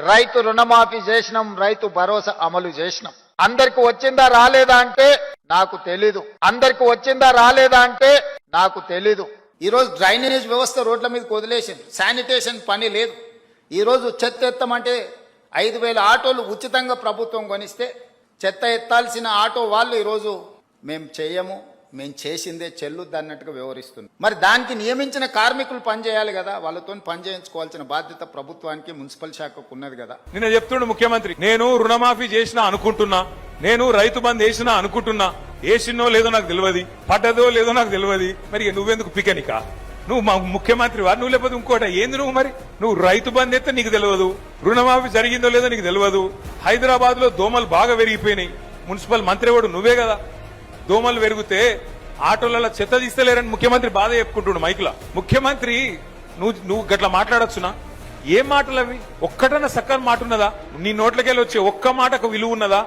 రైతు రుణమాఫీ చేసినాం, రైతు భరోసా అమలు చేసినాం. అందరికి వచ్చిందా రాలేదా అంటే నాకు తెలీదు. అందరికి వచ్చిందా రాలేదా అంటే నాకు తెలీదు. ఈరోజు డ్రైనేజ్ వ్యవస్థ రోడ్ల మీద వదిలేసింది, శానిటేషన్ పని లేదు. ఈరోజు చెత్త ఎత్తమంటే 5,000 ఆటోలు ఉచితంగా ప్రభుత్వం కొనిస్తే చెత్త ఎత్తాల్సిన ఆటో వాళ్ళు ఈరోజు మేము చేయము, మేము చేసిందే చెల్లుద్ది అన్నట్టుగా వ్యవహరిస్తుంది. మరి దానికి నియమించిన కార్మికులు పనిచేయాలి కదా, వాళ్ళతో పని చేయించుకోవాల్సిన బాధ్యత ప్రభుత్వానికి, మున్సిపల్ శాఖకు ఉన్నది కదా. నిన్న చెప్తుండు ముఖ్యమంత్రి, నేను రుణమాఫీ చేసినా అనుకుంటున్నా, నేను రైతు బంద్ వేసినా అనుకుంటున్నా, వేసినో లేదో నాకు తెలియదు, పడ్డదో లేదో నాకు తెలియదు. మరి నువ్వెందుకు పికనికా? నువ్వు మా ముఖ్యమంత్రివా? నువ్వు లేకపోతే ఇంకోట ఏంది? నువ్వు మరి నువ్వు రైతు బంద్ ఎత్తే నీకు తెలియదు, రుణమాఫీ జరిగిందో లేదో నీకు తెలియదు. హైదరాబాద్ లో దోమలు బాగా పెరిగిపోయినాయి, మున్సిపల్ మంత్రి వాడు నువ్వే కదా. దోమలు పెరిగితే ఆటోలలో చెత్త తీస్తలేరని ముఖ్యమంత్రి బాధ చెప్పుకుంటుండు మైకులా. ముఖ్యమంత్రి నువ్వు గట్లా మాట్లాడొచ్చునా? ఏం మాటలు అవి? ఒక్కటన్నా సక్కని మాట ఉన్నదా? నీ నోట్లకెళ్ళి వచ్చే ఒక్క మాటకు విలువ ఉన్నదా?